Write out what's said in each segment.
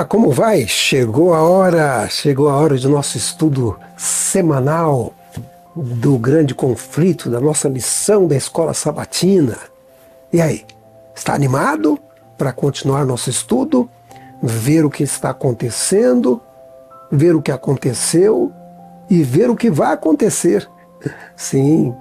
como vai? Chegou a hora do nosso estudo semanal do grande conflito, da nossa lição da escola sabatina. E aí, está animado para continuar nosso estudo? Ver o que está acontecendo, ver o que aconteceu e ver o que vai acontecer. Sim,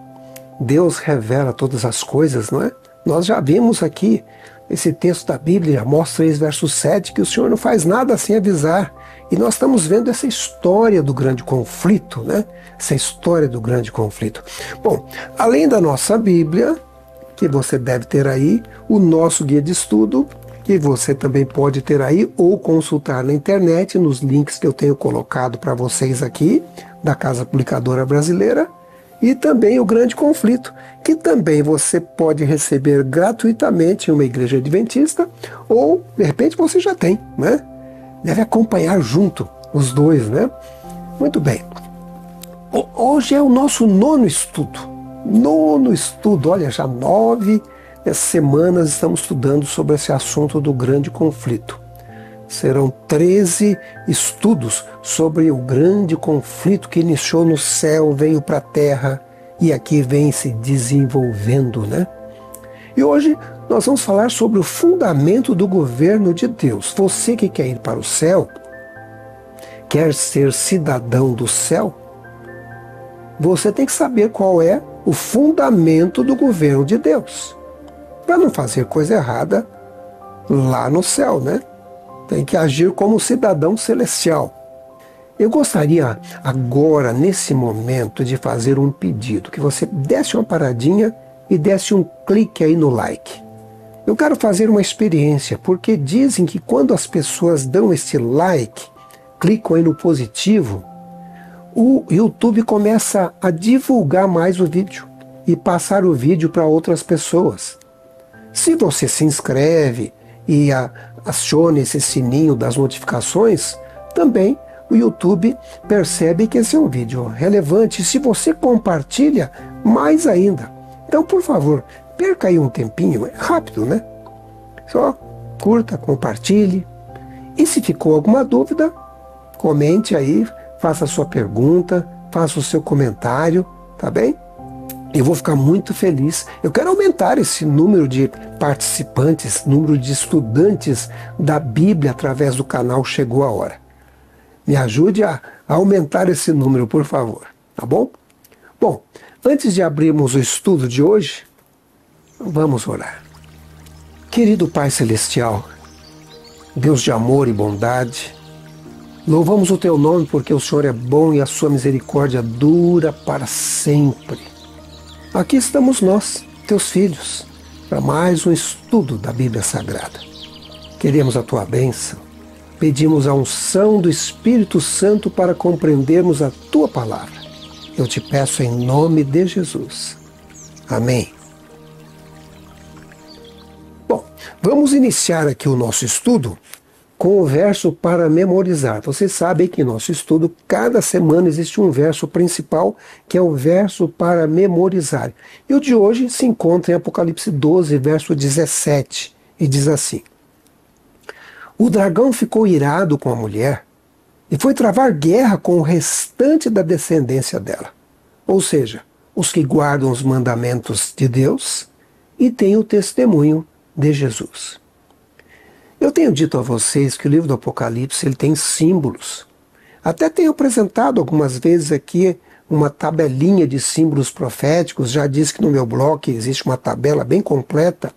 Deus revela todas as coisas, não é? Nós já vimos aqui, esse texto da Bíblia, Amós 3, verso 7, que o Senhor não faz nada sem avisar. E nós estamos vendo essa história do grande conflito, né? Essa história do grande conflito. Bom, além da nossa Bíblia, que você deve ter aí, o nosso guia de estudo, que você também pode ter aí ou consultar na internet, nos links que eu tenho colocado para vocês aqui, da Casa Publicadora Brasileira, e também o Grande Conflito, que também você pode receber gratuitamente em uma igreja adventista, ou, de repente, você já tem, né? Deve acompanhar junto os dois, né? Muito bem. Hoje é o nosso nono estudo. Olha, já 9 semanas estamos estudando sobre esse assunto do grande conflito. Serão 13 estudos sobre o grande conflito que iniciou no céu, veio para a terra e aqui vem se desenvolvendo, né? E hoje nós vamos falar sobre o fundamento do governo de Deus. Você que quer ir para o céu, quer ser cidadão do céu, você tem que saber qual é o fundamento do governo de Deus, para não fazer coisa errada lá no céu, né? Tem que agir como cidadão celestial. Eu gostaria agora, nesse momento, de fazer um pedido, que você desse uma paradinha e desse um clique aí no like. Eu quero fazer uma experiência, porque dizem que quando as pessoas dão esse like, clicam aí no positivo, o YouTube começa a divulgar mais o vídeo e passar o vídeo para outras pessoas. Se você se inscreve e acione esse sininho das notificações, também o YouTube percebe que esse é um vídeo relevante. Se você compartilha, mais ainda. Então, por favor, perca aí um tempinho, é rápido, né? Só curta, compartilhe. E se ficou alguma dúvida, comente aí, faça a sua pergunta, faça o seu comentário, tá bem? Eu vou ficar muito feliz. Eu quero aumentar esse número de participantes, número de estudantes da Bíblia através do canal Chegou a Hora. Me ajude a aumentar esse número, por favor, tá bom? Bom, antes de abrirmos o estudo de hoje, vamos orar. Querido Pai Celestial, Deus de amor e bondade, louvamos o Teu nome porque o Senhor é bom e a Sua misericórdia dura para sempre. Aqui estamos nós, Teus filhos, para mais um estudo da Bíblia Sagrada. Queremos a Tua bênção, pedimos a unção do Espírito Santo para compreendermos a Tua palavra. Eu te peço em nome de Jesus. Amém. Bom, vamos iniciar aqui o nosso estudo com o verso para memorizar. Vocês sabem que em nosso estudo, cada semana existe um verso principal, que é o verso para memorizar. E o de hoje se encontra em Apocalipse 12, verso 17, e diz assim: O dragão ficou irado com a mulher e foi travar guerra com o restante da descendência dela, ou seja, os que guardam os mandamentos de Deus e têm o testemunho de Jesus. Eu tenho dito a vocês que o livro do Apocalipse ele tem símbolos. Até tenho apresentado algumas vezes aqui uma tabelinha de símbolos proféticos. Já disse que no meu blog existe uma tabela bem completa,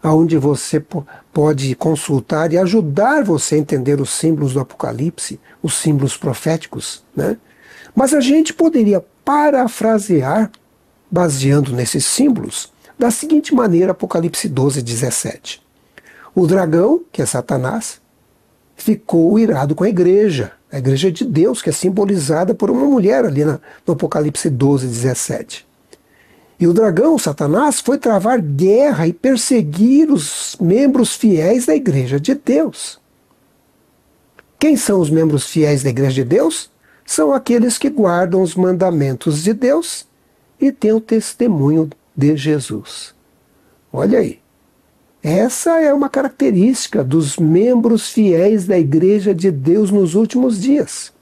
onde você pode consultar e ajudar você a entender os símbolos do Apocalipse, os símbolos proféticos, né? Mas a gente poderia parafrasear, baseando nesses símbolos, da seguinte maneira, Apocalipse 12, 17. O dragão, que é Satanás, ficou irado com a igreja de Deus, que é simbolizada por uma mulher ali no Apocalipse 12, 17. E o dragão, Satanás, foi travar guerra e perseguir os membros fiéis da igreja de Deus. Quem são os membros fiéis da igreja de Deus? São aqueles que guardam os mandamentos de Deus e têm o testemunho de Jesus. Olha aí. Essa é uma característica dos membros fiéis da Igreja de Deus nos últimos dias.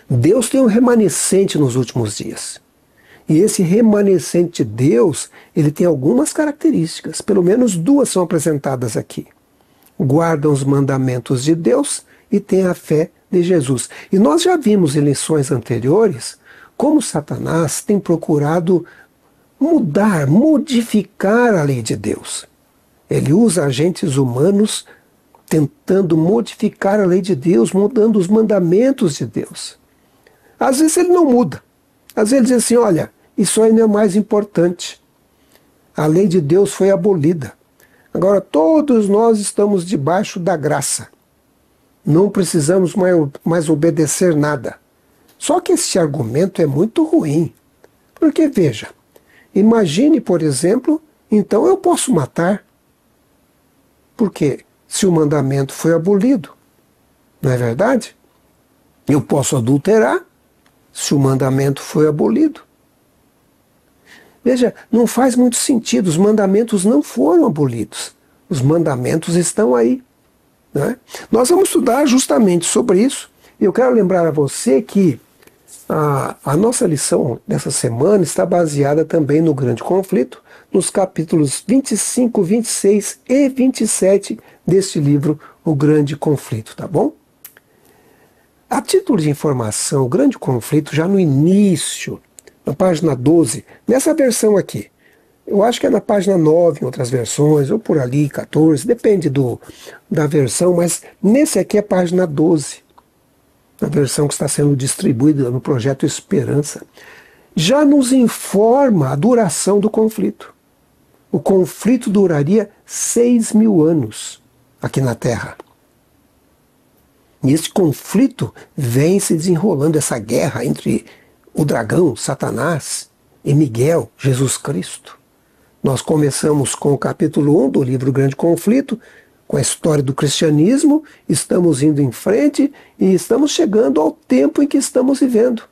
Deus tem um remanescente nos últimos dias. E esse remanescente de Deus, ele tem algumas características, pelo menos duas são apresentadas aqui. Guardam os mandamentos de Deus e têm a fé de Jesus. E nós já vimos em lições anteriores como Satanás tem procurado mudar, modificar a lei de Deus. Ele usa agentes humanos tentando modificar a lei de Deus, mudando os mandamentos de Deus. Às vezes ele não muda. Às vezes ele diz assim, olha, isso aí não é mais importante. A lei de Deus foi abolida. Agora todos nós estamos debaixo da graça. Não precisamos mais obedecer nada. Só que esse argumento é muito ruim. Porque, veja, imagine, por exemplo, então eu posso matar. Porque se o mandamento foi abolido, não é verdade? Eu posso adulterar se o mandamento foi abolido. Veja, não faz muito sentido, os mandamentos não foram abolidos. Os mandamentos estão aí. Né? Nós vamos estudar justamente sobre isso. E eu quero lembrar a você que a nossa lição dessa semana está baseada também no grande conflito, nos capítulos 25, 26 e 27 deste livro, O Grande Conflito, tá bom? A título de informação, o grande conflito, já no início, na página 12, nessa versão aqui, eu acho que é na página 9 em outras versões, ou por ali, 14, depende da versão, mas nesse aqui é a página 12, a versão que está sendo distribuída no projeto Esperança, já nos informa a duração do conflito. O conflito duraria 6.000 anos aqui na Terra. E esse conflito vem se desenrolando, essa guerra entre o dragão, Satanás, e Miguel, Jesus Cristo. Nós começamos com o capítulo 1 do livro Grande Conflito, com a história do cristianismo, estamos indo em frente e estamos chegando ao tempo em que estamos vivendo.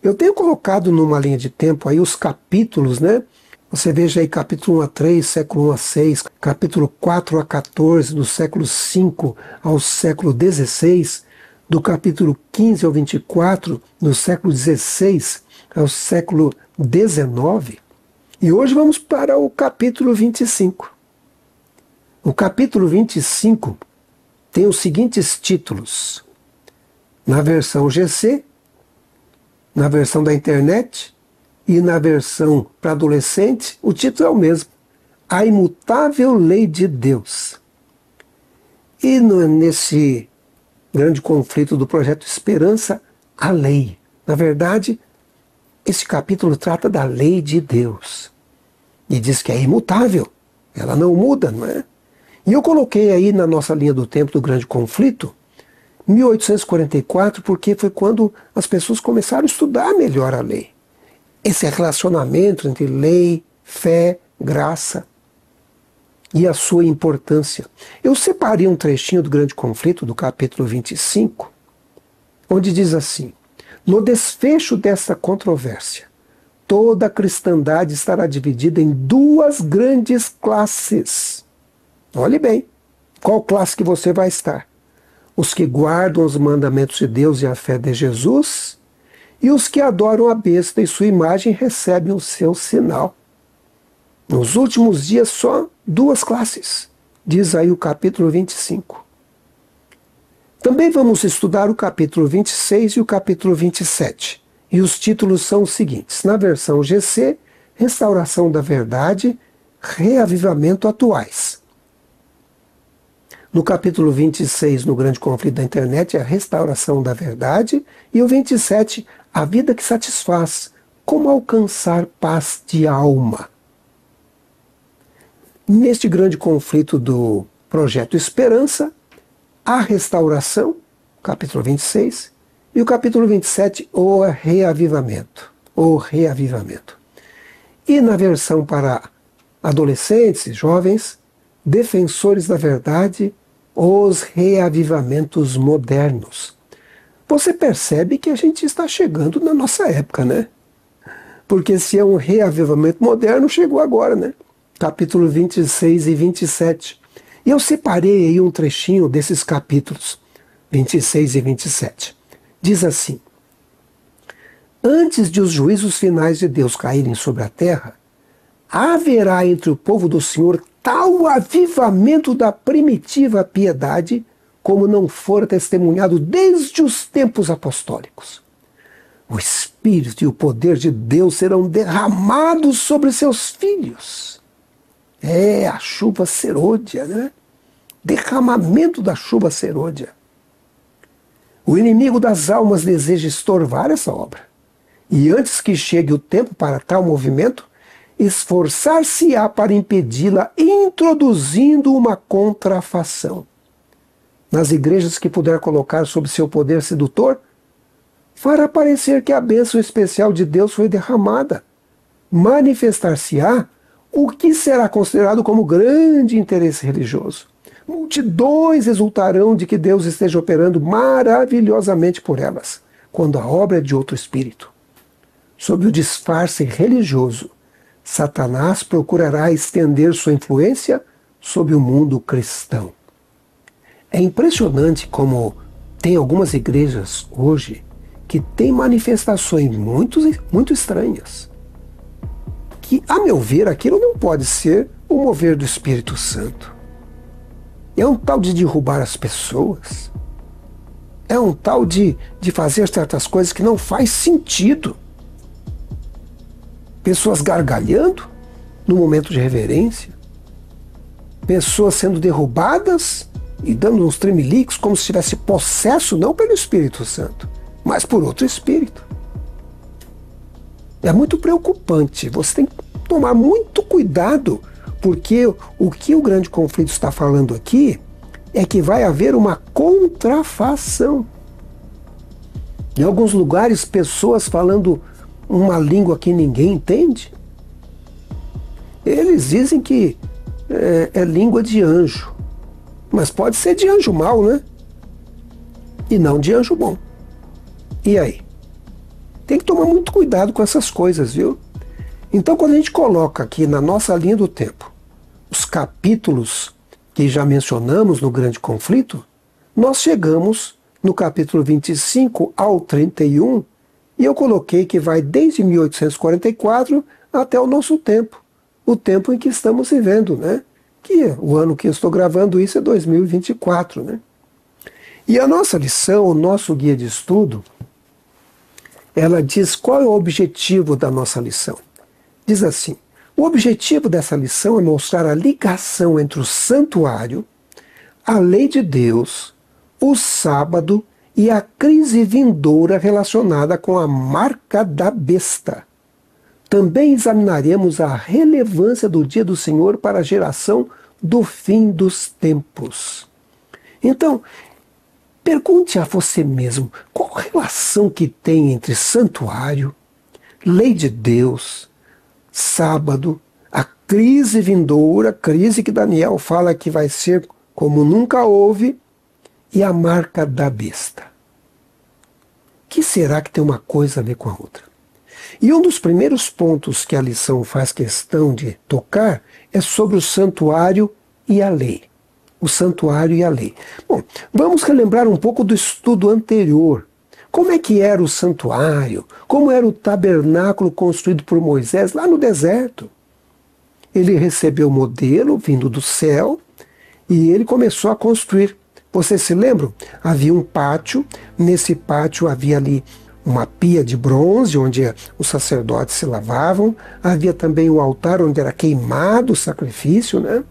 Eu tenho colocado numa linha de tempo aí os capítulos, né? Você veja aí capítulo 1 a 3, século 1 a 6, capítulo 4 a 14, do século 5 ao século 16, do capítulo 15 ao 24, do século 16 ao século 19. E hoje vamos para o capítulo 25. O capítulo 25 tem os seguintes títulos. Na versão GC, na versão da internet e na versão para adolescente, o título é o mesmo. A Imutável Lei de Deus. E nesse grande conflito do projeto Esperança, a lei. Na verdade, esse capítulo trata da lei de Deus. E diz que é imutável. Ela não muda, não é? E eu coloquei aí na nossa linha do tempo do grande conflito, 1844, porque foi quando as pessoas começaram a estudar melhor a lei. Esse relacionamento entre lei, fé, graça e a sua importância. Eu separei um trechinho do grande conflito, do capítulo 25, onde diz assim: no desfecho desta controvérsia, toda a cristandade estará dividida em duas grandes classes. Olhe bem, qual classe que você vai estar? Os que guardam os mandamentos de Deus e a fé de Jesus, e os que adoram a besta e sua imagem recebem o seu sinal. Nos últimos dias, só duas classes, diz aí o capítulo 25. Também vamos estudar o capítulo 26 e o capítulo 27. E os títulos são os seguintes. Na versão GC, Restauração da Verdade, Reavivamento Atuais. No capítulo 26, no grande conflito da internet, é a restauração da verdade. E o 27, a vida que satisfaz. Como alcançar paz de alma. Neste grande conflito do projeto Esperança, a restauração, capítulo 26, e o capítulo 27, o reavivamento. O reavivamento. E na versão para adolescentes e jovens, defensores da verdade, os reavivamentos modernos. Você percebe que a gente está chegando na nossa época, né? Porque se é um reavivamento moderno, chegou agora, né? capítulo 26 e 27. E eu separei aí um trechinho desses capítulos 26 e 27. Diz assim: antes de os juízos finais de Deus caírem sobre a terra, haverá entre o povo do Senhor tal avivamento da primitiva piedade como não fora testemunhado desde os tempos apostólicos. O Espírito e o poder de Deus serão derramados sobre seus filhos. É a chuva serôdia, né? Derramamento da chuva serôdia. O inimigo das almas deseja estorvar essa obra. E antes que chegue o tempo para tal movimento, esforçar-se-á para impedi-la, introduzindo uma contrafação. Nas igrejas que puder colocar sob seu poder sedutor, fará parecer que a bênção especial de Deus foi derramada. Manifestar-se-á o que será considerado como grande interesse religioso. Multidões exultarão de que Deus esteja operando maravilhosamente por elas, quando a obra é de outro espírito. Sob o disfarce religioso, Satanás procurará estender sua influência sobre o mundo cristão. É impressionante como tem algumas igrejas hoje que têm manifestações muito estranhas. Que, a meu ver, aquilo não pode ser o mover do Espírito Santo. É um tal de derrubar as pessoas. É um tal de fazer certas coisas que não faz sentido. Pessoas gargalhando no momento de reverência. Pessoas sendo derrubadas e dando uns tremeliques como se tivesse possesso não pelo Espírito Santo, mas por outro espírito. É muito preocupante. Você tem que tomar muito cuidado, porque o que o grande conflito está falando aqui é que vai haver uma contrafação. Em alguns lugares, pessoas falando uma língua que ninguém entende. Eles dizem que é língua de anjo. Mas pode ser de anjo mau, né? E não de anjo bom. E aí? Tem que tomar muito cuidado com essas coisas, viu? Então, quando a gente coloca aqui na nossa linha do tempo os capítulos que já mencionamos no grande conflito, nós chegamos no capítulo 25 ao 31, e eu coloquei que vai desde 1844 até o nosso tempo, o tempo em que estamos vivendo, né? Que o ano que eu estou gravando isso é 2024, né? E a nossa lição, o nosso guia de estudo, ela diz qual é o objetivo da nossa lição. Diz assim: o objetivo dessa lição é mostrar a ligação entre o santuário, a lei de Deus, o sábado e a crise vindoura relacionada com a marca da besta. Também examinaremos a relevância do dia do Senhor para a geração do fim dos tempos. Então, pergunte a você mesmo, qual a relação que tem entre santuário, lei de Deus, sábado, a crise vindoura, crise que Daniel fala que vai ser como nunca houve, e a marca da besta. Que será que tem uma coisa a ver com a outra? E um dos primeiros pontos que a lição faz questão de tocar é sobre o santuário e a lei. O santuário e a lei. Bom, vamos relembrar um pouco do estudo anterior. Como é que era o santuário? Como era o tabernáculo construído por Moisés lá no deserto? Ele recebeu o modelo vindo do céu e ele começou a construir. Vocês se lembram? Havia um pátio, nesse pátio havia ali uma pia de bronze, onde os sacerdotes se lavavam, havia também o altar onde era queimado o sacrifício, né?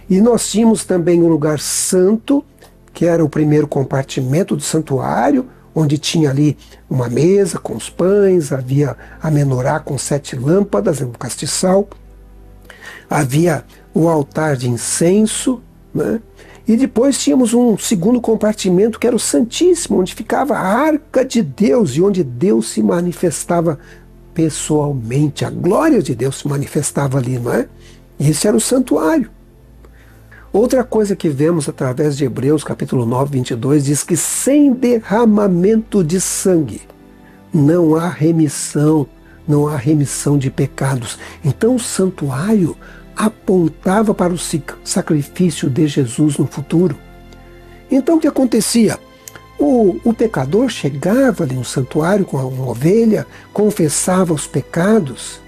E nós tínhamos também um lugar santo, que era o primeiro compartimento do santuário, onde tinha ali uma mesa com os pães, havia a menorá com 7 lâmpadas, um castiçal, havia o altar de incenso, né? E depois tínhamos um segundo compartimento que era o Santíssimo, onde ficava a Arca de Deus e onde Deus se manifestava pessoalmente. A glória de Deus se manifestava ali, não é? E esse era o santuário. Outra coisa que vemos através de Hebreus, capítulo 9, 22, diz que sem derramamento de sangue não há remissão de pecados. Então o santuário apontava para o sacrifício de Jesus no futuro. Então o que acontecia? O pecador chegava ali no santuário com uma ovelha, confessava os pecados,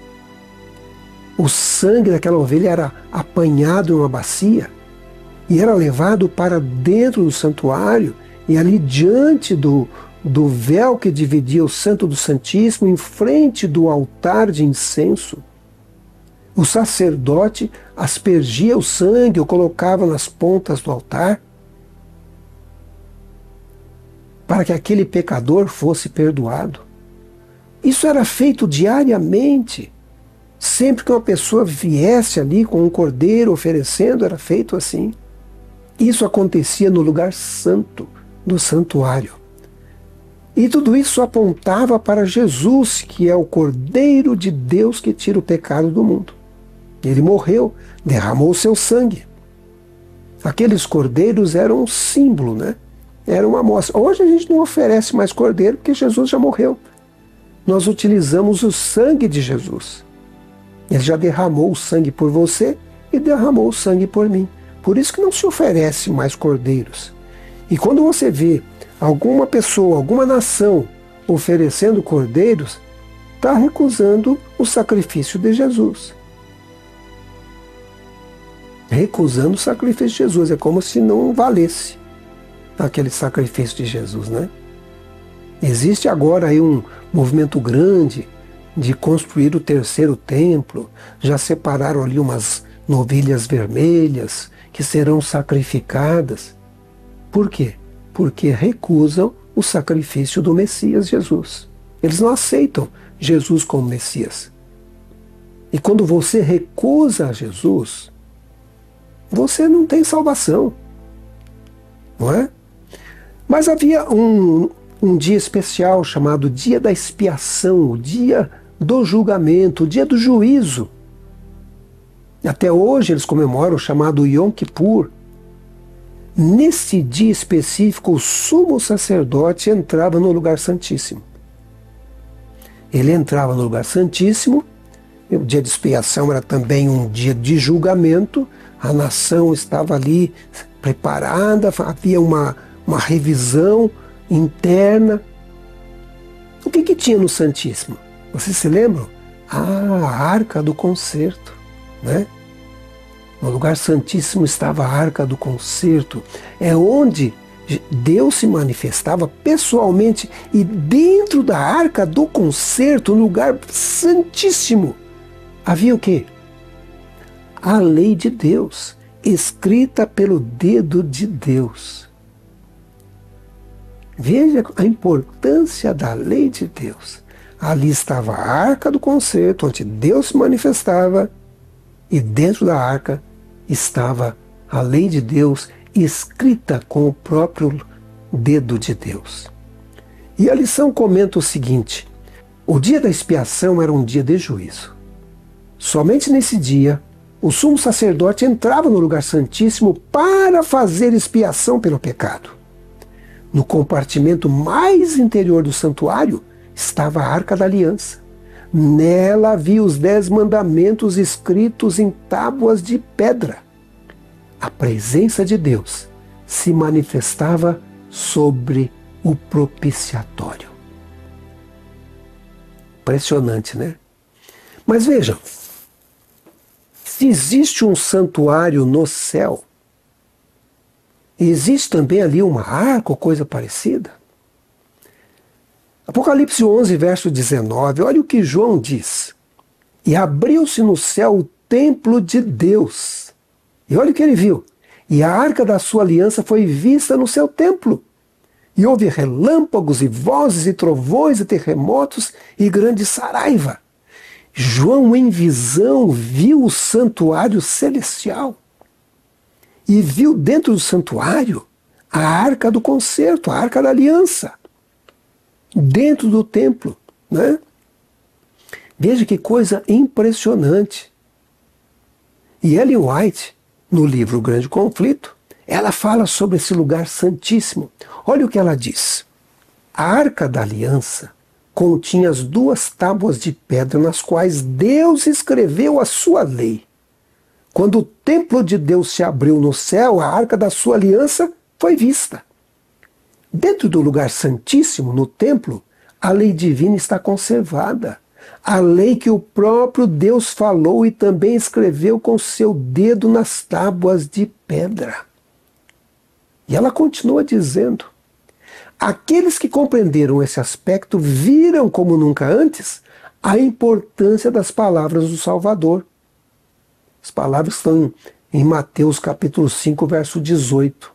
o sangue daquela ovelha era apanhado em uma bacia e era levado para dentro do santuário, e ali diante do véu que dividia o Santo do Santíssimo, em frente do altar de incenso, o sacerdote aspergia o sangue, o colocava nas pontas do altar, para que aquele pecador fosse perdoado. Isso era feito diariamente. Sempre que uma pessoa viesse ali com um cordeiro oferecendo, era feito assim. Isso acontecia no lugar santo do santuário. E tudo isso apontava para Jesus, que é o Cordeiro de Deus que tira o pecado do mundo. Ele morreu, derramou o seu sangue. Aqueles cordeiros eram um símbolo, né? Era uma amostra. Hoje a gente não oferece mais cordeiro porque Jesus já morreu. Nós utilizamos o sangue de Jesus. Ele já derramou o sangue por você e derramou o sangue por mim. Por isso que não se oferece mais cordeiros. E quando você vê alguma pessoa, alguma nação oferecendo cordeiros, está recusando o sacrifício de Jesus. Recusando o sacrifício de Jesus. É como se não valesse aquele sacrifício de Jesus, né? Existe agora aí um movimento grande de construir o terceiro templo. Já separaram ali umas novilhas vermelhas que serão sacrificadas. Por quê? Porque recusam o sacrifício do Messias Jesus. Eles não aceitam Jesus como Messias. E quando você recusa a Jesus, você não tem salvação. Não é? Mas havia um dia especial chamado Dia da Expiação, o dia do julgamento, o dia do juízo. Até hoje eles comemoram o chamado Yom Kippur. Nesse dia específico, o sumo sacerdote entrava no lugar santíssimo. Ele entrava no lugar santíssimo. O dia de expiação era também um dia de julgamento. A nação estava ali preparada, havia uma revisão interna. O que tinha no Santíssimo? Vocês se lembram? A Arca do Concerto, né? No lugar santíssimo estava a Arca do Concerto. É onde Deus se manifestava pessoalmente, e dentro da Arca do Concerto, no lugar santíssimo, havia o quê? A lei de Deus, escrita pelo dedo de Deus. Veja a importância da lei de Deus. Ali estava a Arca do Concerto, onde Deus se manifestava, e dentro da arca estava a lei de Deus escrita com o próprio dedo de Deus. E a lição comenta o seguinte: o dia da expiação era um dia de juízo. Somente nesse dia, o sumo sacerdote entrava no lugar santíssimo para fazer expiação pelo pecado. No compartimento mais interior do santuário estava a Arca da Aliança. Nela havia os 10 mandamentos escritos em tábuas de pedra. A presença de Deus se manifestava sobre o propiciatório. Impressionante, né? Mas vejam, se existe um santuário no céu, existe também ali uma arca ou coisa parecida? Apocalipse 11, verso 19, olha o que João diz. E abriu-se no céu o templo de Deus. E olha o que ele viu. E a arca da sua aliança foi vista no seu templo. E houve relâmpagos e vozes e trovões e terremotos e grande saraiva. João, em visão, viu o santuário celestial. E viu dentro do santuário a arca do concerto, a arca da aliança. Dentro do templo, né? Veja que coisa impressionante. E Ellen White, no livro O Grande Conflito, ela fala sobre esse lugar santíssimo. Olha o que ela diz. A Arca da Aliança continha as 2 tábuas de pedra nas quais Deus escreveu a sua lei. Quando o templo de Deus se abriu no céu, a arca da sua aliança foi vista. Dentro do lugar santíssimo, no templo, a lei divina está conservada. A lei que o próprio Deus falou e também escreveu com seu dedo nas tábuas de pedra. E ela continua dizendo: aqueles que compreenderam esse aspecto viram como nunca antes a importância das palavras do Salvador. As palavras estão em Mateus capítulo 5, verso 18.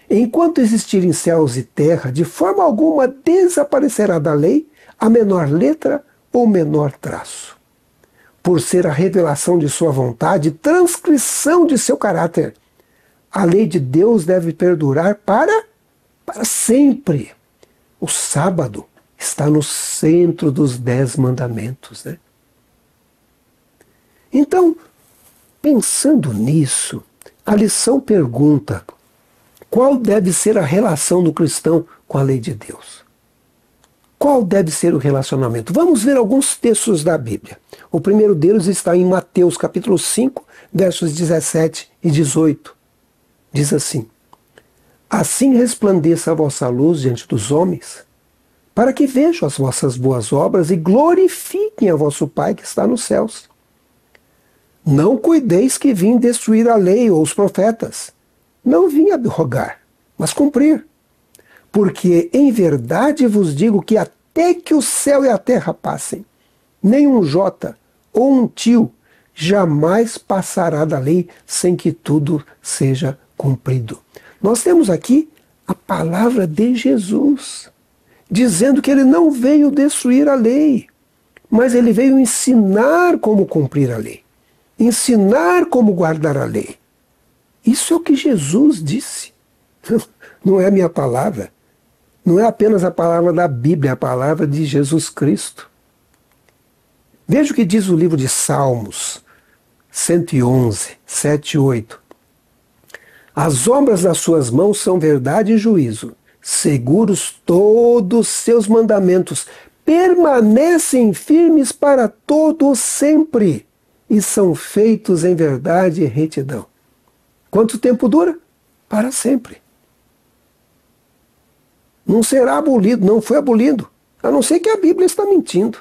Enquanto existirem céus e terra, de forma alguma desaparecerá da lei a menor letra ou menor traço. Por ser a revelação de sua vontade, transcrição de seu caráter, a lei de Deus deve perdurar para sempre. O sábado está no centro dos 10 mandamentos, né? Então, pensando nisso, a lição pergunta: qual deve ser a relação do cristão com a lei de Deus? Qual deve ser o relacionamento? Vamos ver alguns textos da Bíblia. O primeiro deles está em Mateus capítulo 5, versos 17 e 18. Diz assim: assim resplandeça a vossa luz diante dos homens, para que vejam as vossas boas obras e glorifiquem a vosso Pai que está nos céus. Não cuideis que vim destruir a lei ou os profetas. Não vim abrogar, mas cumprir. Porque em verdade vos digo que até que o céu e a terra passem, nem um jota ou um tio jamais passará da lei sem que tudo seja cumprido. Nós temos aqui a palavra de Jesus, dizendo que ele não veio destruir a lei, mas ele veio ensinar como cumprir a lei, ensinar como guardar a lei. Isso é o que Jesus disse. Não é a minha palavra. Não é apenas a palavra da Bíblia, é a palavra de Jesus Cristo. Veja o que diz o livro de Salmos 111, 7 e 8. As obras das suas mãos são verdade e juízo. Seguros todos os seus mandamentos. Permanecem firmes para todo sempre. E são feitos em verdade e retidão. Quanto tempo dura? Para sempre. Não será abolido, não foi abolido. A não ser que a Bíblia está mentindo.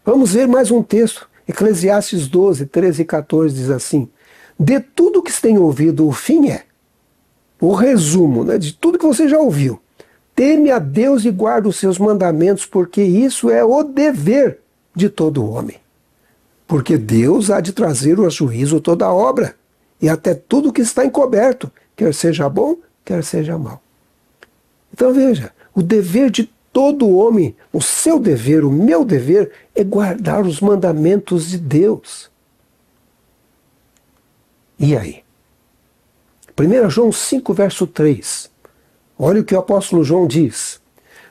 Vamos ver mais um texto. Eclesiastes 12, 13 e 14 diz assim: de tudo que se tem ouvido, o fim é, o resumo, né, de tudo que você já ouviu. Teme a Deus e guarda os seus mandamentos, porque isso é o dever de todo homem. Porque Deus há de trazer ao juízo toda a obra, e até tudo que está encoberto, quer seja bom, quer seja mal. Então veja, o dever de todo homem, o seu dever, o meu dever, é guardar os mandamentos de Deus. E aí? 1 João 5, verso 3. Olha o que o apóstolo João diz.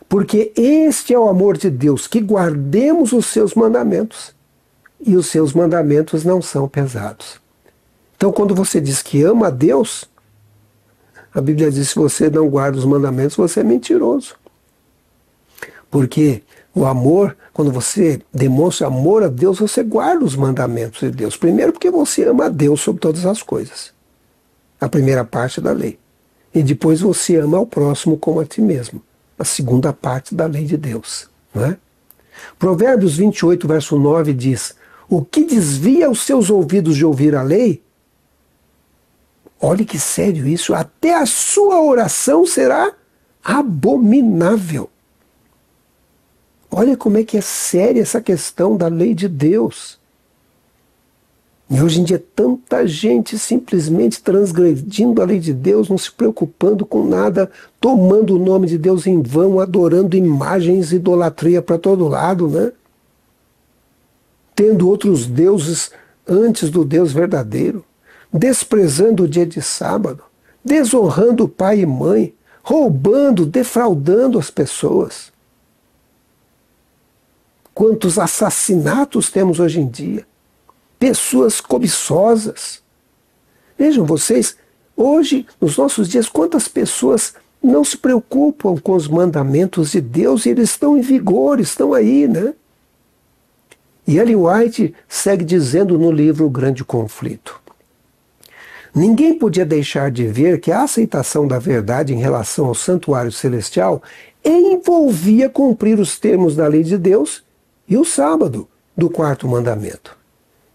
Porque este é o amor de Deus, que guardemos os seus mandamentos. E os seus mandamentos não são pesados. Então, quando você diz que ama a Deus, a Bíblia diz que se você não guarda os mandamentos, você é mentiroso. Porque o amor, quando você demonstra amor a Deus, você guarda os mandamentos de Deus. Primeiro porque você ama a Deus sobre todas as coisas. A primeira parte da lei. E depois você ama ao próximo como a ti mesmo. A segunda parte da lei de Deus. Não é? Provérbios 28, verso 9 diz: o que desvia os seus ouvidos de ouvir a lei, olhe que sério isso, até a sua oração será abominável. Olha como é que é séria essa questão da lei de Deus. E hoje em dia tanta gente simplesmente transgredindo a lei de Deus, não se preocupando com nada, tomando o nome de Deus em vão, adorando imagens, idolatria para todo lado, né? Tendo outros deuses antes do Deus verdadeiro, desprezando o dia de sábado, desonrando pai e mãe, roubando, defraudando as pessoas. Quantos assassinatos temos hoje em dia? Pessoas cobiçosas. Vejam vocês, hoje, nos nossos dias, quantas pessoas não se preocupam com os mandamentos de Deus e eles estão em vigor, estão aí, né? E Ellen White segue dizendo no livro O Grande Conflito: Ninguém podia deixar de ver que a aceitação da verdade em relação ao santuário celestial envolvia cumprir os termos da lei de Deus e o sábado do quarto mandamento.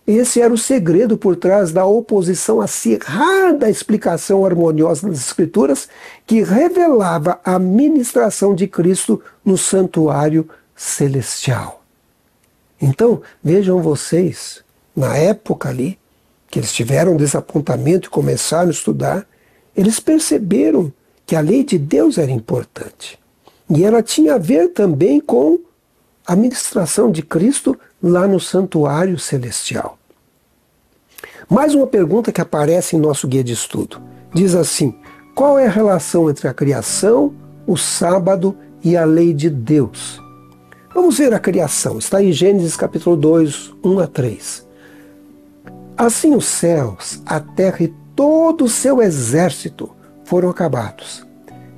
Esse era o segredo por trás da oposição acirrada à explicação harmoniosa das Escrituras que revelava a ministração de Cristo no santuário celestial. Então, vejam vocês, na época ali, que eles tiveram desapontamento e começaram a estudar, eles perceberam que a lei de Deus era importante. E ela tinha a ver também com a ministração de Cristo lá no santuário celestial. Mais uma pergunta que aparece em nosso guia de estudo. Diz assim: qual é a relação entre a criação, o sábado e a lei de Deus? Vamos ver a criação. Está em Gênesis capítulo 2, 1 a 3. Assim os céus, a terra e todo o seu exército foram acabados.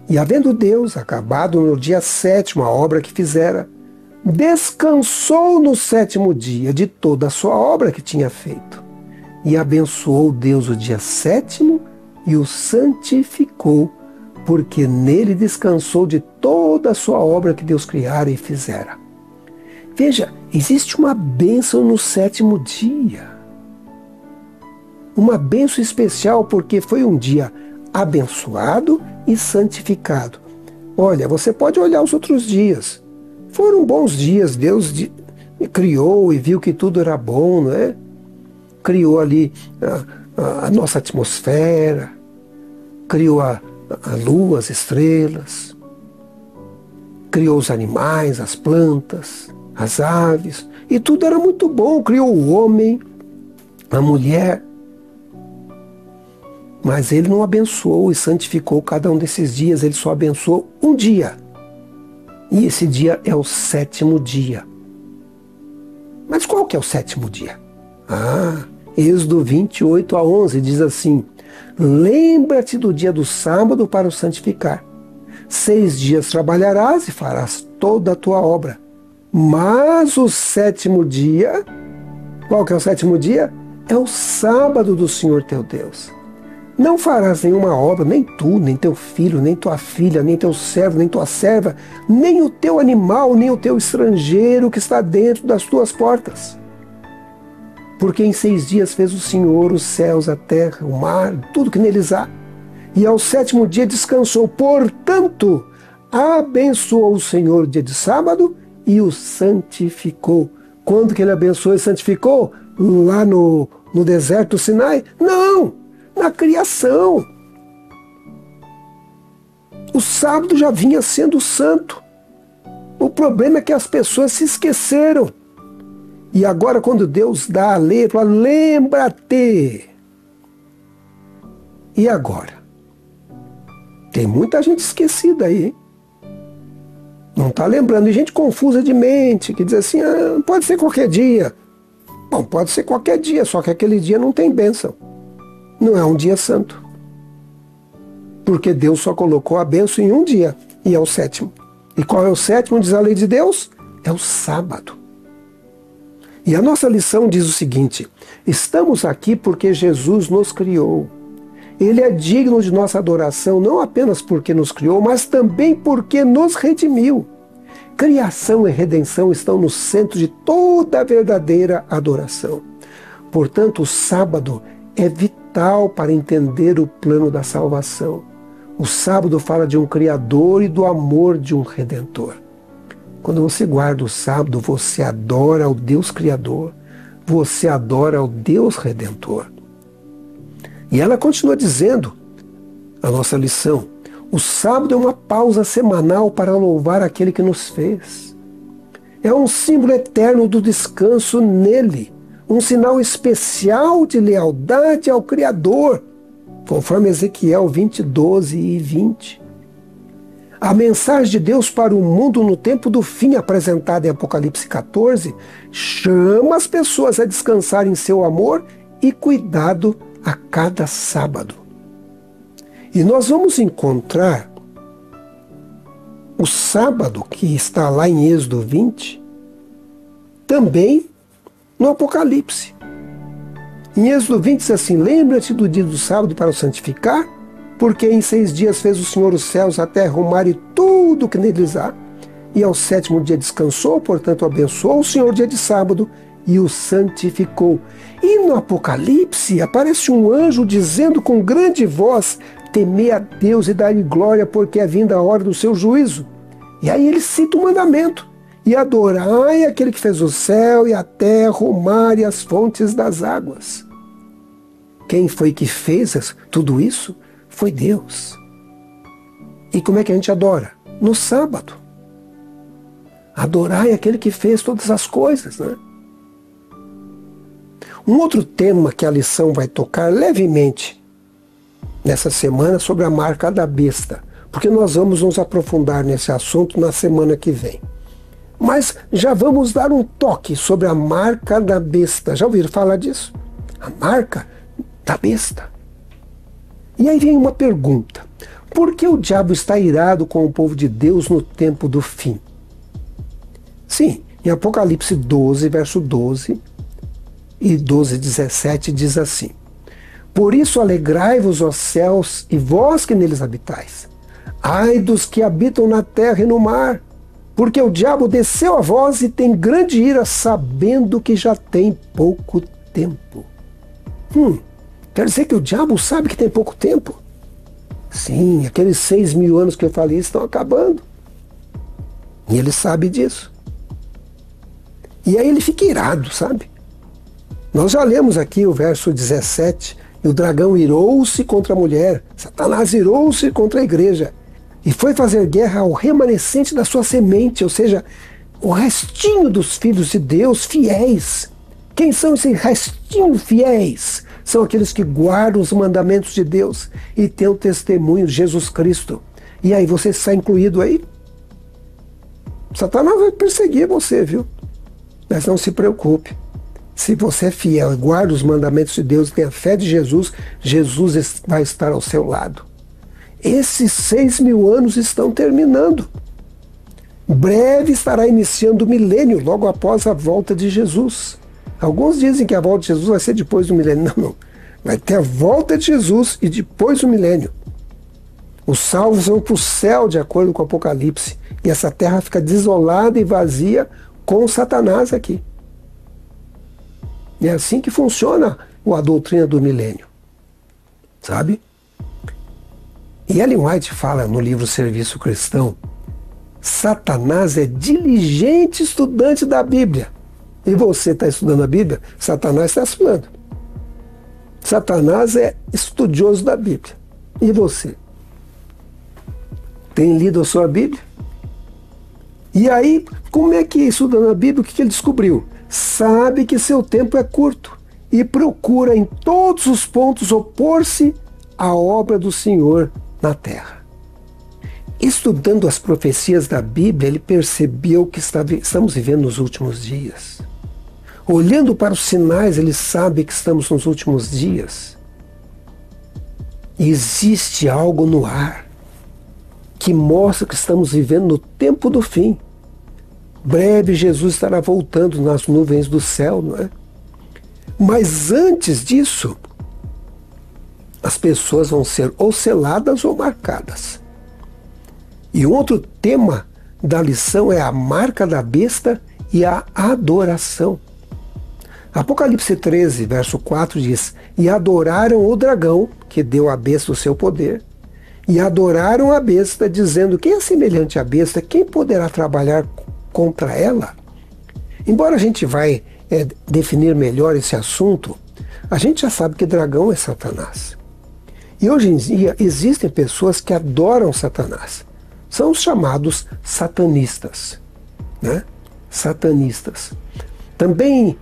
E havendo Deus acabado no dia 7º a obra que fizera, descansou no 7º dia de toda a sua obra que tinha feito. E abençoou Deus o dia 7º e o santificou, porque nele descansou de toda a sua obra que Deus criara e fizera. Veja, existe uma bênção no 7º dia. Uma bênção especial porque foi um dia abençoado e santificado. Olha, você pode olhar os outros dias. Foram bons dias, Deus criou e viu que tudo era bom, não é? Criou ali a nossa atmosfera, criou a lua, as estrelas, criou os animais, as plantas, as aves, e tudo era muito bom. Criou o homem, a mulher, mas ele não abençoou e santificou cada um desses dias, ele só abençoou um dia. E esse dia é o 7º dia. Mas qual que é o 7º dia? Êxodo 28 a 11 diz assim: lembra-te do dia do sábado para o santificar. 6 dias trabalharás e farás toda a tua obra. Mas o 7º dia, qual que é o 7º dia? É o sábado do Senhor teu Deus. Não farás nenhuma obra, nem tu, nem teu filho, nem tua filha, nem teu servo, nem tua serva, nem o teu animal, nem o teu estrangeiro que está dentro das tuas portas. Porque em 6 dias fez o Senhor os céus, a terra, o mar, tudo que neles há. E ao 7º dia descansou. Portanto, abençoou o Senhor o dia de sábado e o santificou. Quando que ele abençoou e santificou? Lá no deserto do Sinai? Não! Na criação. O sábado já vinha sendo santo. O problema é que as pessoas se esqueceram. E agora quando Deus dá a lei, ele fala: lembra-te. E agora? Tem muita gente esquecida aí, hein? Não está lembrando. E gente confusa de mente, que diz assim: pode ser qualquer dia. Bom, pode ser qualquer dia, só que aquele dia não tem bênção. Não é um dia santo. Porque Deus só colocou a bênção em um dia, e é o 7º. E qual é o 7º, diz a lei de Deus? É o sábado. E a nossa lição diz o seguinte: estamos aqui porque Jesus nos criou. Ele é digno de nossa adoração, não apenas porque nos criou, mas também porque nos redimiu. Criação e redenção estão no centro de toda a verdadeira adoração. Portanto, o sábado é vital para entender o plano da salvação. O sábado fala de um Criador e do amor de um Redentor. Quando você guarda o sábado, você adora ao Deus Criador, você adora ao Deus Redentor. E ela continua dizendo, a nossa lição: o sábado é uma pausa semanal para louvar aquele que nos fez. É um símbolo eterno do descanso nele, um sinal especial de lealdade ao Criador, conforme Ezequiel 20, 12 e 20. A mensagem de Deus para o mundo no tempo do fim, apresentada em Apocalipse 14, chama as pessoas a descansar em seu amor e cuidado a cada sábado. E nós vamos encontrar o sábado, que está lá em Êxodo 20, também no Apocalipse. Em Êxodo 20 diz assim: lembra-te do dia do sábado para o santificar, porque em 6 dias fez o Senhor os céus, a terra, o mar e tudo o que neles há. E ao 7º dia descansou, portanto abençoou o Senhor o dia de sábado e o santificou. E no Apocalipse aparece um anjo dizendo com grande voz: temei a Deus e dai-lhe glória, porque é vinda a hora do seu juízo. E aí ele cita o mandamento: e adorai aquele que fez o céu e a terra, o mar e as fontes das águas. Quem foi que fez tudo isso? Foi Deus. E como é que a gente adora? No sábado. Adorai aquele que fez todas as coisas, né? Um outro tema que a lição vai tocar levemente nessa semana sobre a marca da besta, porque nós vamos nos aprofundar nesse assunto na semana que vem. Mas já vamos dar um toque sobre a marca da besta. Já ouviram falar disso? A marca da besta. E aí vem uma pergunta: por que o diabo está irado com o povo de Deus no tempo do fim? Sim, em Apocalipse 12, verso 12 e 12, 17 diz assim: por isso alegrai-vos, ó céus, e vós que neles habitais. Ai dos que habitam na terra e no mar, porque o diabo desceu a vós e tem grande ira, sabendo que já tem pouco tempo. Quer dizer que o diabo sabe que tem pouco tempo? Sim, aqueles 6.000 anos que eu falei estão acabando. E ele sabe disso. E aí ele fica irado, sabe? Nós já lemos aqui o verso 17, e o dragão irou-se contra a mulher, Satanás irou-se contra a igreja, e foi fazer guerra ao remanescente da sua semente, ou seja, o restinho dos filhos de Deus fiéis. Quem são esses restinho fiéis? São aqueles que guardam os mandamentos de Deus e têm o testemunho de Jesus Cristo. E aí você está incluído aí? Satanás vai perseguir você, viu? Mas não se preocupe. Se você é fiel e guarda os mandamentos de Deus e tem a fé de Jesus, Jesus vai estar ao seu lado. Esses 6.000 anos estão terminando. Breve estará iniciando o milênio, logo após a volta de Jesus. Alguns dizem que a volta de Jesus vai ser depois do milênio. Não. Vai ter a volta de Jesus e depois do milênio. Os salvos vão para o céu, de acordo com o Apocalipse. E essa terra fica desolada e vazia com Satanás aqui. E é assim que funciona a doutrina do milênio. Sabe? E Ellen White fala no livro Serviço Cristão: Satanás é diligente estudante da Bíblia. E você está estudando a Bíblia? Satanás está estudando. Satanás é estudioso da Bíblia. E você? Tem lido a sua Bíblia? E aí, como é que, estudando a Bíblia, o que ele descobriu? Sabe que seu tempo é curto e procura em todos os pontos opor-se à obra do Senhor na terra. Estudando as profecias da Bíblia, ele percebeu que estamos vivendo nos últimos dias. Olhando para os sinais, ele sabe que estamos nos últimos dias. Existe algo no ar que mostra que estamos vivendo no tempo do fim. Breve Jesus estará voltando nas nuvens do céu, não é? Mas antes disso, as pessoas vão ser ou seladas ou marcadas. E um outro tema da lição é a marca da besta e a adoração. Apocalipse 13, verso 4 diz: e adoraram o dragão, que deu à besta o seu poder, e adoraram a besta, dizendo: quem é semelhante à besta, quem poderá trabalhar contra ela? Embora a gente vai definir melhor esse assunto, a gente já sabe que dragão é Satanás. E hoje em dia existem pessoas que adoram Satanás. São os chamados satanistas, né? Satanistas. Também,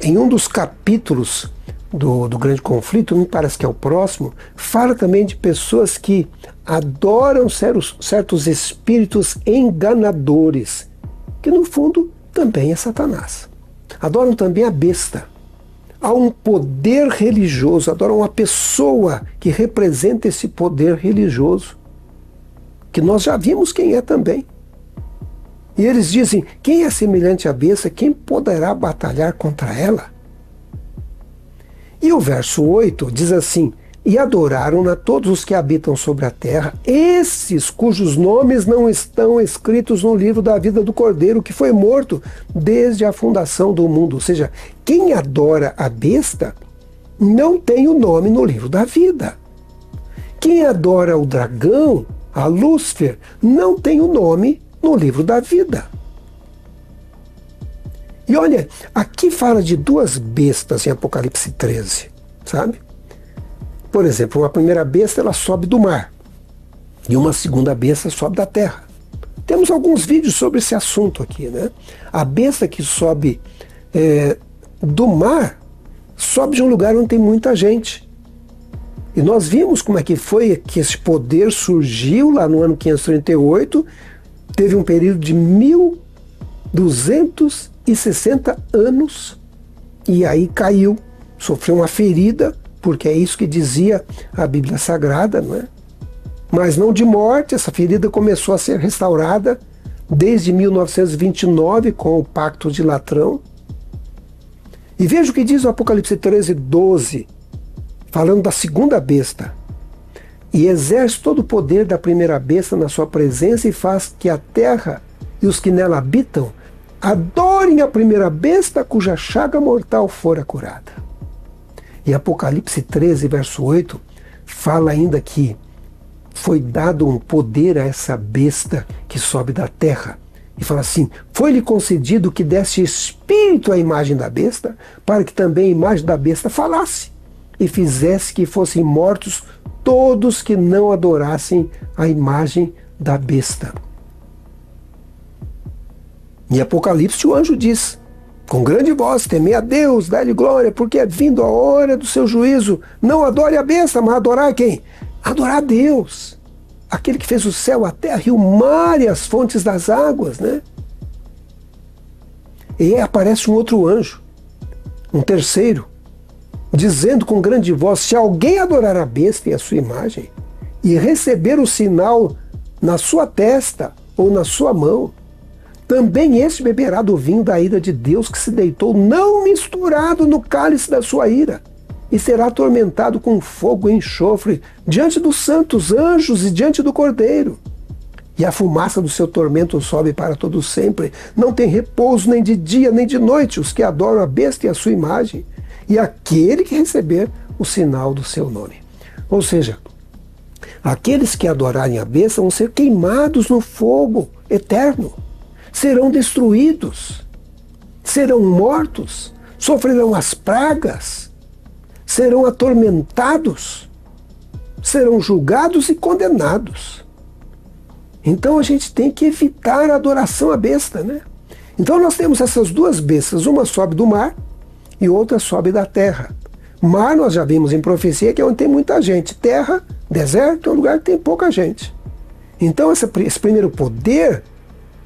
em um dos capítulos do Grande Conflito, me parece que é o próximo, fala também de pessoas que adoram certos espíritos enganadores, que no fundo também é Satanás. Adoram também a besta. Há um poder religioso, adoram uma pessoa que representa esse poder religioso, que nós já vimos quem é também. E eles dizem: quem é semelhante à besta, quem poderá batalhar contra ela? E o verso 8 diz assim: e adoraram-na todos os que habitam sobre a terra, esses cujos nomes não estão escritos no livro da vida do Cordeiro, que foi morto desde a fundação do mundo. Ou seja, quem adora a besta não tem o nome no livro da vida. Quem adora o dragão, a Lúcifer, não tem o nome no livro da vida. E olha, aqui fala de duas bestas em Apocalipse 13, sabe? Por exemplo, uma primeira besta ela sobe do mar e uma segunda besta sobe da terra. Temos alguns vídeos sobre esse assunto aqui, né? A besta que sobe do mar sobe de um lugar onde tem muita gente. E nós vimos como é que foi que esse poder surgiu lá no ano 538, teve um período de 1260 anos e aí caiu, sofreu uma ferida, porque é isso que dizia a Bíblia Sagrada, não é? Mas não de morte. Essa ferida começou a ser restaurada desde 1929 com o Pacto de Latrão. E veja o que diz o Apocalipse 13, 12, falando da segunda besta. E exerce todo o poder da primeira besta na sua presença e faz que a terra e os que nela habitam adorem a primeira besta cuja chaga mortal fora curada. E Apocalipse 13, verso 8, fala ainda que foi dado um poder a essa besta que sobe da terra. E fala assim: foi-lhe concedido que desse espírito à imagem da besta, para que também a imagem da besta falasse, e fizesse que fossem mortos todos que não adorassem a imagem da besta. Em Apocalipse o anjo diz, com grande voz: temei a Deus, dá-lhe glória, porque é vindo a hora do seu juízo. Não adore a besta, mas adorar quem? Adorar a Deus, aquele que fez o céu, a terra e o mar e as fontes das águas, né? E aí aparece um outro anjo, um terceiro, dizendo com grande voz: se alguém adorar a besta e a sua imagem, e receber o sinal na sua testa ou na sua mão, também este beberá do vinho da ira de Deus, que se deitou não misturado no cálice da sua ira, e será atormentado com fogo e enxofre diante dos santos anjos e diante do Cordeiro. E a fumaça do seu tormento sobe para todo sempre. Não tem repouso nem de dia nem de noite os que adoram a besta e a sua imagem, e aquele que receber o sinal do seu nome. Ou seja, aqueles que adorarem a besta vão ser queimados no fogo eterno. Serão destruídos, serão mortos, sofrerão as pragas, serão atormentados, serão julgados e condenados. Então a gente tem que evitar a adoração à besta, né? Então nós temos essas duas bestas, uma sobe do mar e outra sobe da terra. Mar nós já vimos em profecia que é onde tem muita gente. Terra, deserto, é um lugar que tem pouca gente. Então esse primeiro poder,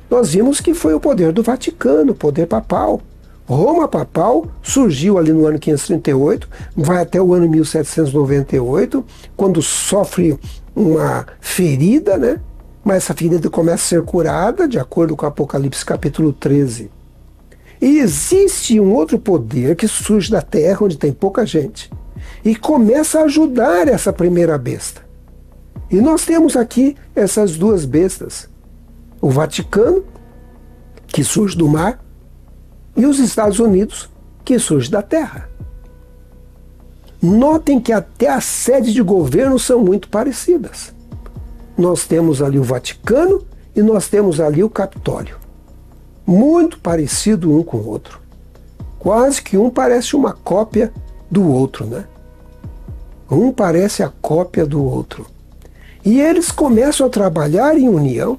nós vimos que foi o poder do Vaticano, o poder papal. Roma papal surgiu ali no ano 538, vai até o ano 1798, quando sofre uma ferida, né? Mas essa ferida começa a ser curada, de acordo com Apocalipse capítulo 13. E existe um outro poder que surge da terra, onde tem pouca gente, e começa a ajudar essa primeira besta. E nós temos aqui essas duas bestas. O Vaticano, que surge do mar, e os Estados Unidos, que surge da terra. Notem que até as sedes de governo são muito parecidas. Nós temos ali o Vaticano e nós temos ali o Capitólio. Muito parecido um com o outro. Quase que um parece uma cópia do outro, né? Um parece a cópia do outro. E eles começam a trabalhar em união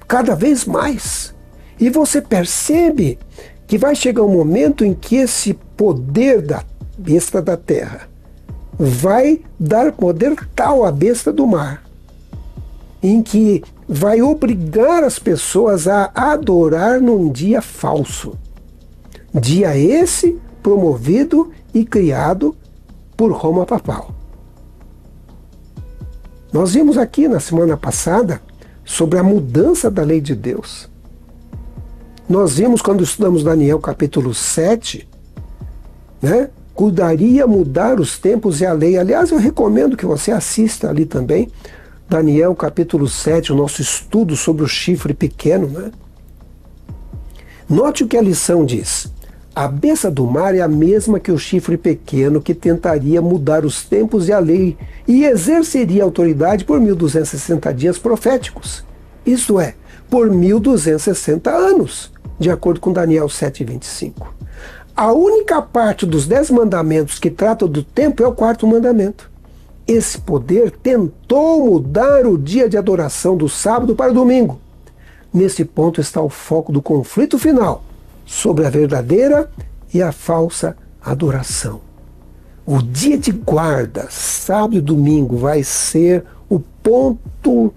cada vez mais. E você percebe que vai chegar um momento em que esse poder da besta da terra vai dar poder tal à besta do mar, em que vai obrigar as pessoas a adorar num dia falso. Dia esse promovido e criado por Roma papal. Nós vimos aqui na semana passada sobre a mudança da lei de Deus. Nós vimos quando estudamos Daniel capítulo 7, né, cuidaria mudar os tempos e a lei. Aliás, eu recomendo que você assista ali também, Daniel capítulo 7, o nosso estudo sobre o chifre pequeno, né? Note o que a lição diz. A besta do mar é a mesma que o chifre pequeno que tentaria mudar os tempos e a lei e exerceria autoridade por 1260 dias proféticos. Isto é, por 1260 anos, de acordo com Daniel 7,25. A única parte dos 10 mandamentos que trata do tempo é o 4º mandamento. Esse poder tentou mudar o dia de adoração do sábado para o domingo. Nesse ponto está o foco do conflito final sobre a verdadeira e a falsa adoração. O dia de guarda, sábado e domingo, vai ser o ponto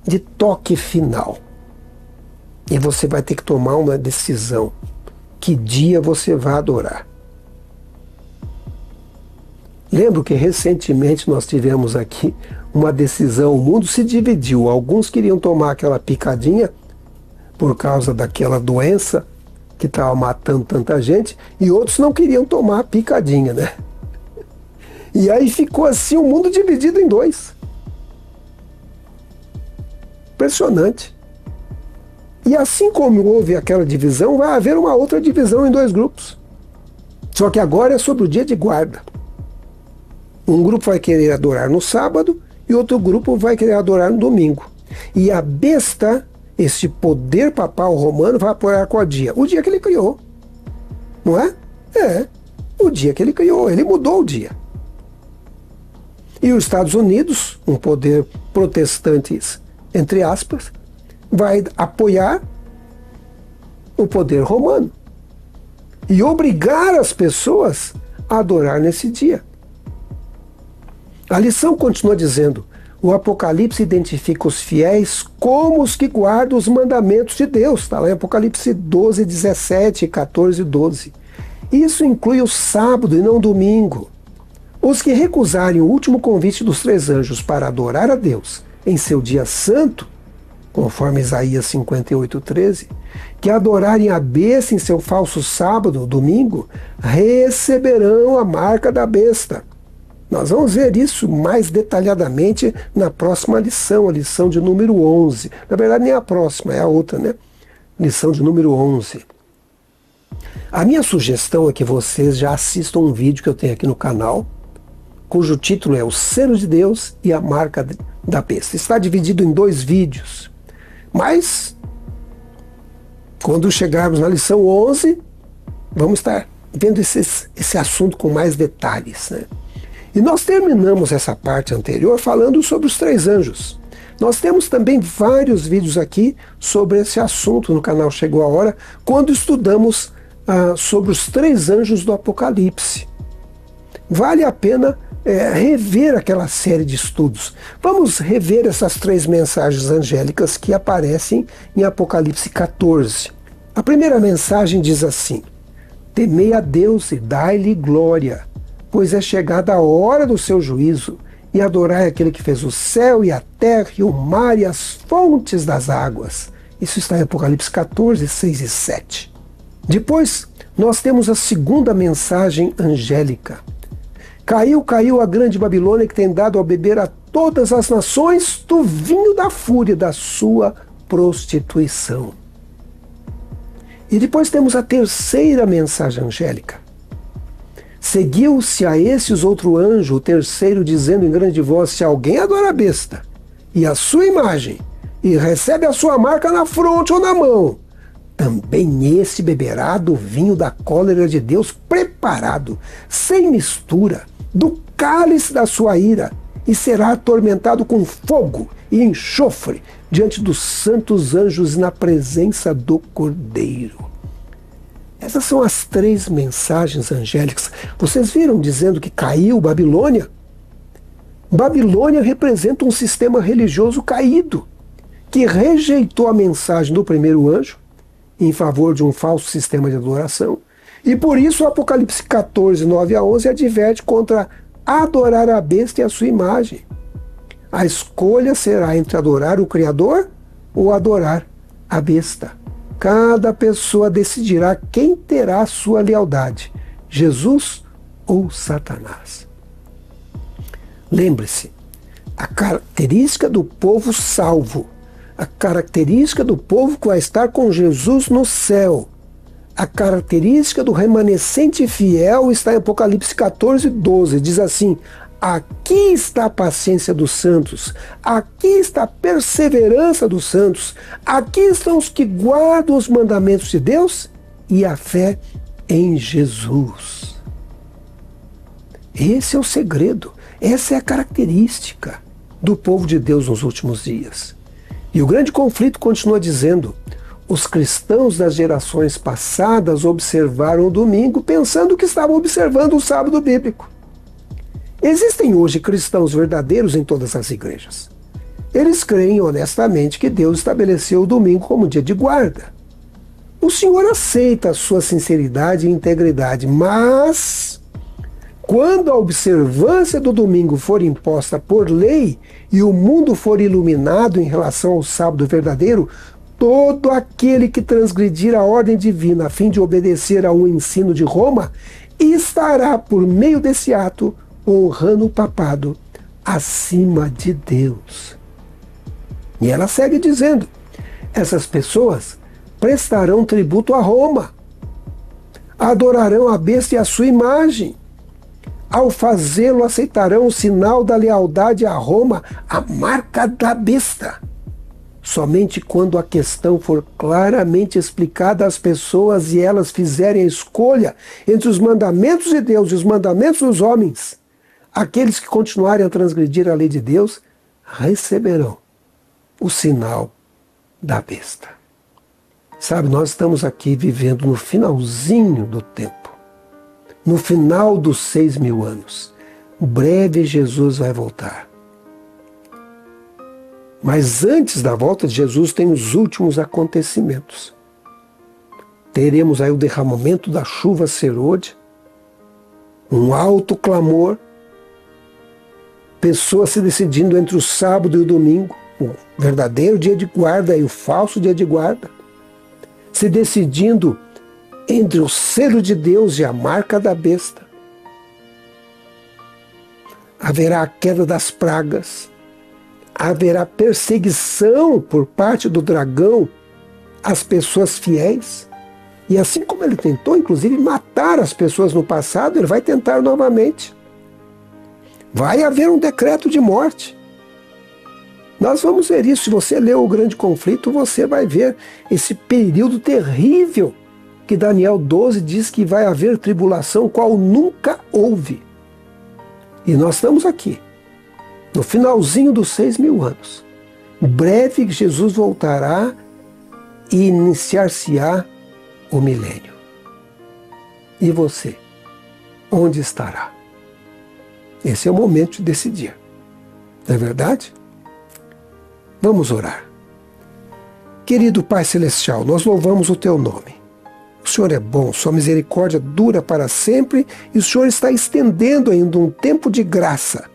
de toque final. E você vai ter que tomar uma decisão. Que dia você vai adorar? Lembro que recentemente nós tivemos aqui uma decisão, o mundo se dividiu. Alguns queriam tomar aquela picadinha por causa daquela doença que estava matando tanta gente, e outros não queriam tomar a picadinha, né? E aí ficou assim o mundo dividido em dois. Impressionante. E assim como houve aquela divisão, vai haver uma outra divisão em 2 grupos. Só que agora é sobre o dia de guarda. Um grupo vai querer adorar no sábado e outro grupo vai querer adorar no domingo. E a besta, esse poder papal romano, vai apoiar qual dia? O dia que ele criou. Não é? É. O dia que ele criou. Ele mudou o dia. E os Estados Unidos, um poder protestante, entre aspas, vai apoiar o poder romano e obrigar as pessoas a adorar nesse dia. A lição continua dizendo: o Apocalipse identifica os fiéis como os que guardam os mandamentos de Deus. Está lá em Apocalipse 12, 17, 14 e 12. Isso inclui o sábado e não o domingo. Os que recusarem o último convite dos 3 anjos para adorar a Deus em seu dia santo, conforme Isaías 58, 13, que adorarem a besta em seu falso sábado, domingo, receberão a marca da besta. Nós vamos ver isso mais detalhadamente na próxima lição, a lição de número 11. Na verdade, nem a próxima, é a outra, né? Lição de número 11. A minha sugestão é que vocês já assistam um vídeo que eu tenho aqui no canal, cujo título é O Selo de Deus e a Marca da Besta. Está dividido em 2 vídeos. Mas, quando chegarmos na lição 11, vamos estar vendo esse assunto com mais detalhes, né? E nós terminamos essa parte anterior falando sobre os 3 anjos. Nós temos também vários vídeos aqui sobre esse assunto no canal Chegou a Hora, quando estudamos sobre os 3 anjos do Apocalipse. Vale a pena rever aquela série de estudos. Vamos rever essas 3 mensagens angélicas que aparecem em Apocalipse 14. A primeira mensagem diz assim: temei a Deus e dai-lhe glória, pois é chegada a hora do seu juízo, e adorai aquele que fez o céu e a terra e o mar e as fontes das águas. Isso está em Apocalipse 14, 6 e 7. Depois, nós temos a segunda mensagem angélica. Caiu, caiu a grande Babilônia, que tem dado a beber a todas as nações do vinho da fúria da sua prostituição. E depois temos a terceira mensagem angélica. Seguiu-se a esses outro anjo, o terceiro, dizendo em grande voz: se alguém adora a besta e a sua imagem, e recebe a sua marca na fronte ou na mão, também esse beberá do vinho da cólera de Deus preparado, sem mistura, do cálice da sua ira, e será atormentado com fogo e enxofre diante dos santos anjos e na presença do Cordeiro. Essas são as 3 mensagens angélicas. Vocês viram dizendo que caiu Babilônia? Babilônia representa um sistema religioso caído, que rejeitou a mensagem do primeiro anjo em favor de um falso sistema de adoração. E por isso o Apocalipse 14, 9 a 11 adverte contra adorar a besta e a sua imagem. A escolha será entre adorar o Criador ou adorar a besta. Cada pessoa decidirá quem terá sua lealdade, Jesus ou Satanás. Lembre-se, a característica do povo salvo, a característica do povo que vai estar com Jesus no céu, a característica do remanescente fiel está em Apocalipse 14, 12. Diz assim: aqui está a paciência dos santos, aqui está a perseverança dos santos, aqui estão os que guardam os mandamentos de Deus e a fé em Jesus. Esse é o segredo, essa é a característica do povo de Deus nos últimos dias. E o grande conflito continua dizendo: os cristãos das gerações passadas observaram o domingo pensando que estavam observando o sábado bíblico. Existem hoje cristãos verdadeiros em todas as igrejas. Eles creem honestamente que Deus estabeleceu o domingo como dia de guarda. O Senhor aceita a sua sinceridade e integridade, mas quando a observância do domingo for imposta por lei e o mundo for iluminado em relação ao sábado verdadeiro, todo aquele que transgredir a ordem divina a fim de obedecer ao ensino de Roma estará, por meio desse ato, honrando o papado acima de Deus. E ela segue dizendo: essas pessoas prestarão tributo a Roma, adorarão a besta e a sua imagem. Ao fazê-lo, aceitarão o sinal da lealdade a Roma, a marca da besta. Somente quando a questão for claramente explicada às pessoas e elas fizerem a escolha entre os mandamentos de Deus e os mandamentos dos homens, aqueles que continuarem a transgredir a lei de Deus receberão o sinal da besta. Sabe, nós estamos aqui vivendo no finalzinho do tempo, no final dos 6.000 anos. Breve Jesus vai voltar. Mas antes da volta de Jesus tem os últimos acontecimentos. Teremos aí o derramamento da chuva serôdia, um alto clamor, pessoas se decidindo entre o sábado e o domingo, o verdadeiro dia de guarda e o falso dia de guarda, se decidindo entre o selo de Deus e a marca da besta. Haverá a queda das pragas, haverá perseguição por parte do dragão às pessoas fiéis. E assim como ele tentou, inclusive, matar as pessoas no passado, ele vai tentar novamente. Vai haver um decreto de morte. Nós vamos ver isso. Se você ler o Grande Conflito, você vai ver esse período terrível que Daniel 12 diz que vai haver tribulação, qual nunca houve. E nós estamos aqui, no finalzinho dos 6.000 anos. Breve Jesus voltará e iniciar-se-á o milênio. E você, onde estará? Esse é o momento de decidir. Não é verdade? Vamos orar. Querido Pai Celestial, nós louvamos o Teu nome. O Senhor é bom, Sua misericórdia dura para sempre e o Senhor está estendendo ainda um tempo de graça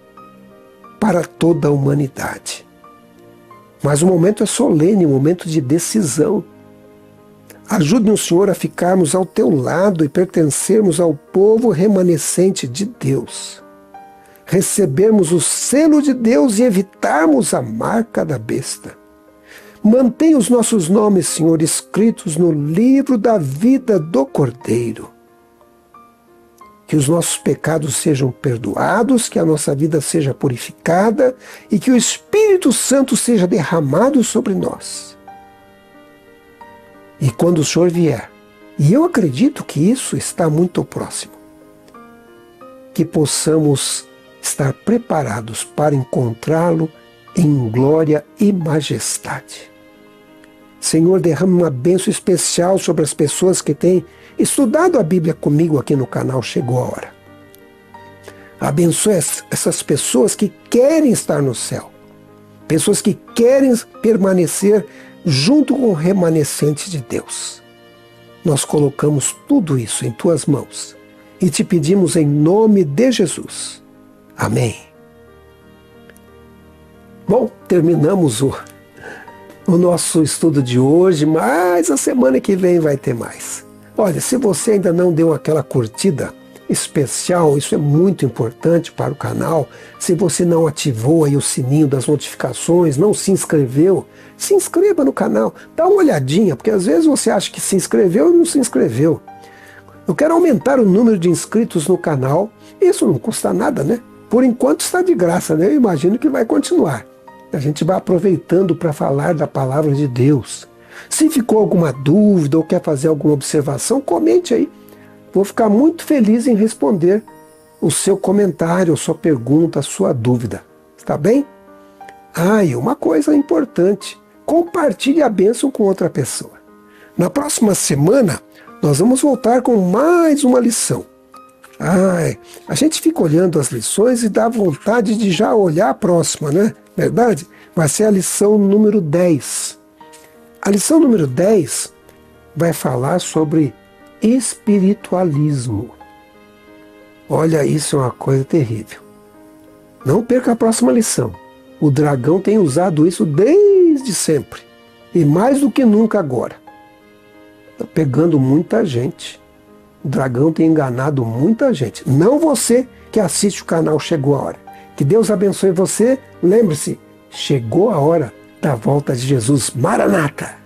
para toda a humanidade. Mas o momento é solene, um momento de decisão. Ajude-nos, Senhor, a ficarmos ao Teu lado e pertencermos ao povo remanescente de Deus. Recebermos o selo de Deus e evitarmos a marca da besta. Mantenha os nossos nomes, Senhor, escritos no livro da vida do Cordeiro. Que os nossos pecados sejam perdoados, que a nossa vida seja purificada e que o Espírito Santo seja derramado sobre nós. E quando o Senhor vier, e eu acredito que isso está muito próximo, que possamos estar preparados para encontrá-lo em glória e majestade. Senhor, derrame uma bênção especial sobre as pessoas que têm estudado a Bíblia comigo aqui no canal Chegou a Hora. Abençoe essas pessoas que querem estar no céu, pessoas que querem permanecer junto com o remanescente de Deus. Nós colocamos tudo isso em Tuas mãos e te pedimos em nome de Jesus. Amém. Bom, terminamos o nosso estudo de hoje, mas a semana que vem vai ter mais. Olha, se você ainda não deu aquela curtida especial, isso é muito importante para o canal. Se você não ativou aí o sininho das notificações, não se inscreveu, se inscreva no canal, dá uma olhadinha, porque às vezes você acha que se inscreveu e não se inscreveu. Eu quero aumentar o número de inscritos no canal, isso não custa nada, né? Por enquanto está de graça, né? Eu imagino que vai continuar. A gente vai aproveitando para falar da palavra de Deus. Se ficou alguma dúvida ou quer fazer alguma observação, comente aí. Vou ficar muito feliz em responder o seu comentário, a sua pergunta, a sua dúvida. Está bem? E uma coisa importante. Compartilhe a bênção com outra pessoa. Na próxima semana, nós vamos voltar com mais uma lição. A gente fica olhando as lições e dá vontade de já olhar a próxima, não é verdade? Vai ser a lição número 10. A lição número 10 vai falar sobre espiritualismo. Olha, isso é uma coisa terrível. Não perca a próxima lição. O dragão tem usado isso desde sempre. E mais do que nunca agora. Está pegando muita gente. O dragão tem enganado muita gente. Não você que assiste o canal Chegou a Hora. Que Deus abençoe você. Lembre-se, chegou a hora da volta de Jesus. Maranata!